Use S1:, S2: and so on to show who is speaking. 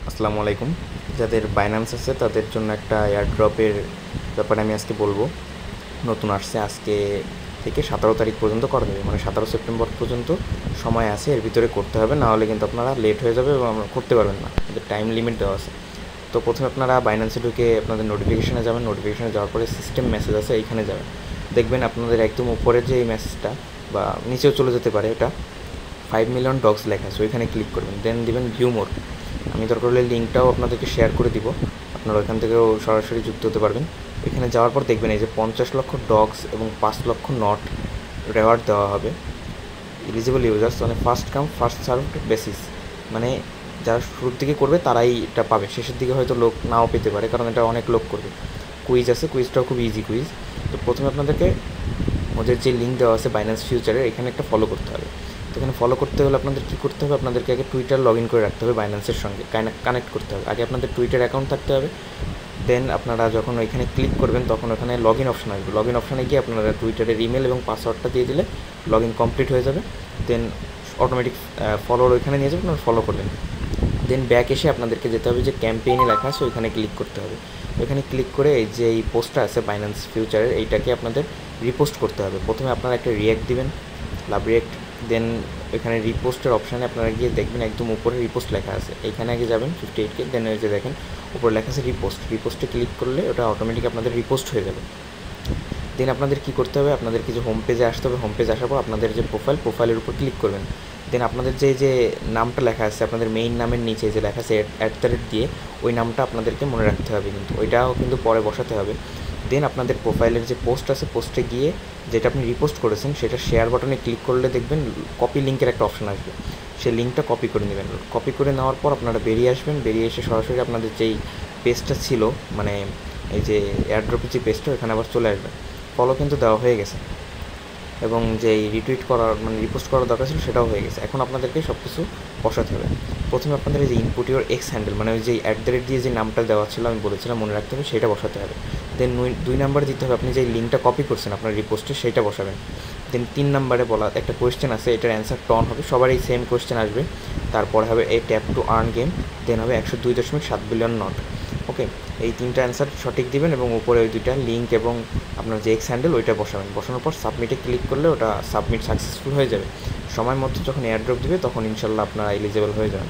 S1: আসসালামু আলাইকুম। যাদের বাইন্যান্স আছে তাদের জন্য একটা এয়ারড্রপের ব্যাপারে আমি আজকে বলবো। নতুন আসছে, আজকে থেকে 17 তারিখ পর্যন্ত করা যাবে, মানে 17 সেপ্টেম্বর পর্যন্ত সময় আছে, এর ভিতরে করতে হবে, না হলে কিন্তু আপনারা লেট হয়ে যাবে এবং করতে পারবেন না, এদের টাইম লিমিট দেওয়া আছে। তো প্রথমে আপনারা বাইন্যান্সে ঢুকে আপনাদের নোটিফিকেশানে যাবেন, নোটিফিকেশানে যাওয়ার পরে সিস্টেম মেসেজ আছে, এইখানে যাবেন। দেখবেন আপনাদের একদম উপরের যে এই মেসেজটা বা নিচেও চলে যেতে পারে, এটা 5 মিলিয়ন ডগস লেখা আছে, ওইখানে ক্লিক করবেন, দেন দিবেন ভিউ মোর। আমি দরকার হলে লিঙ্কটাও আপনাদেরকে শেয়ার করে দিব, আপনারা ওইখান থেকেও সরাসরি যুক্ত হতে পারবেন। এখানে যাওয়ার পর দেখবেন এই যে 50 লক্ষ ডগস এবং 5 লক্ষ নট রেওয়ার্ড দেওয়া হবে এলিজিবল ইউজার্স, মানে first come first served basis, মানে যারা শুরুর দিকে করবে তারাই এটা পাবে, শেষের দিকে হয়তো লোক নাও পেতে পারে, কারণ এটা অনেক লোক করবে। কুইজ আছে, কুইজটাও খুব ইজি কুইজ। তো প্রথমে আপনাদেরকে ওদের যে লিঙ্ক দেওয়া আছে বাইন্যান্স ফিউচারের, এখানে একটা ফলো করতে হবে। তো এখানে ফলো করতে হলে আপনাদের কী করতে হবে, আপনাদেরকে আগে টুইটার লগ ইন করে রাখতে হবে, বাইন্যান্সের সঙ্গে কানেক্ট করতে হবে। আগে আপনাদের টুইটার অ্যাকাউন্ট থাকতে হবে, দেন আপনারা যখন ওইখানে ক্লিক করবেন তখন ওখানে লগ ইন অপশন আসবে। লগ ইন অপশানে গিয়ে আপনারা টুইটারের ইমেল এবং পাসওয়ার্ডটা দিয়ে দিলে লগ ইন কমপ্লিট হয়ে যাবে। দেন অটোমেটিক ফলোর ওইখানে নিয়ে যাবে, আপনারা ফলো করবেন। দেন ব্যাক এসে আপনাদেরকে যেতে হবে, যে ক্যাম্পেইনে লেখা আছে ওইখানে ক্লিক করতে হবে। ওইখানে ক্লিক করে এই যে এই পোস্টটা আছে বাইন্যান্স ফিউচারের, এইটাকে আপনাদের রিপোস্ট করতে হবে। প্রথমে আপনারা একটা রিয়াক্ট দিবেন, লাভ রিয়াক্ট। দেন এখানে রিপোস্টের অপশানে আপনারা গিয়ে দেখবেন একদম উপরে রিপোস্ট লেখা আছে, এইখানে আগে যাবেন 58K, দেন ওই যে দেখেন উপরে লেখা আছে রিপোস্ট, রিপোস্টে ক্লিক করলে ওটা অটোমেটিক আপনাদের রিপোস্ট হয়ে যাবে। দেন আপনাদের কী করতে হবে, আপনাদের কিছু হোম পেজে আসতে হবে। হোম পেজ আসার পর আপনাদের যে প্রোফাইলের উপর ক্লিক করবেন। দেন আপনাদের যে নামটা লেখা আছে, আপনাদের মেইন নামের নিচে যে লেখা আছে @ দিয়ে, ওই নামটা আপনাদেরকে মনে রাখতে হবে, কিন্তু ওইটাও কিন্তু পরে বসাতে হবে। দেন আপনাদের প্রোফাইলের যে পোস্ট আছে, পোস্টে গিয়ে যেটা আপনি রিপোস্ট করেছেন সেটা শেয়ার বাটনে ক্লিক করলে দেখবেন কপি লিঙ্কের একটা অপশন আসবে, সেই লিঙ্কটা কপি করে নেবেন। কপি করে নেওয়ার পর আপনারা বেরিয়ে আসবেন, বেরিয়ে এসে সরাসরি আপনাদের যেই পেজটা ছিল, মানে এই যে এয়ারড্রপের যে পেজটা, এখানে আবার চলে আসবেন। ফলো কিন্তু দেওয়া হয়ে গেছে এবং যেই রিটুইট করার মানে রিপোস্ট করার দরকার ছিল সেটাও হয়ে গেছে। এখন আপনাদেরকে সব কিছু বসাতে হবে। প্রথমে আপনাদের এই যে ইনপুট ইউর এক্স হ্যান্ডেল, মানে ওই যে দিয়ে যে নামটা দেওয়া ছিল আমি বলেছিলাম মনে রাখতে হবে, সেটা বসাতে হবে। দেন 2 নাম্বার দিতে হবে, আপনি যে লিঙ্কটা কপি করছেন আপনার রিপোস্টে সেইটা বসাবেন। দেন 3 নাম্বারে বলা একটা কোয়েশ্চেন আছে, এটার অ্যান্সার টন হবে, সবার এই সেম কোয়েশ্চেন আসবে। তারপরে হবে এই ট্যাপ টু আর্ন গেম, দেন হবে 102.7 বিলিয়ন নট। ওকে, এই 3টা অ্যান্সার সঠিক দিবেন এবং উপরে ওই 2টা লিঙ্ক এবং আপনার যে এক্স হ্যান্ডেল ওইটা বসাবেন। বসানোর পর সাবমিটে ক্লিক করলে ওটা সাবমিট সাকসেসফুল হয়ে যাবে। সময় মতো যখন এয়ারড্রপ দিবে তখন ইনশাল্লাহ আপনারা এলিজেবল হয়ে যাবেন।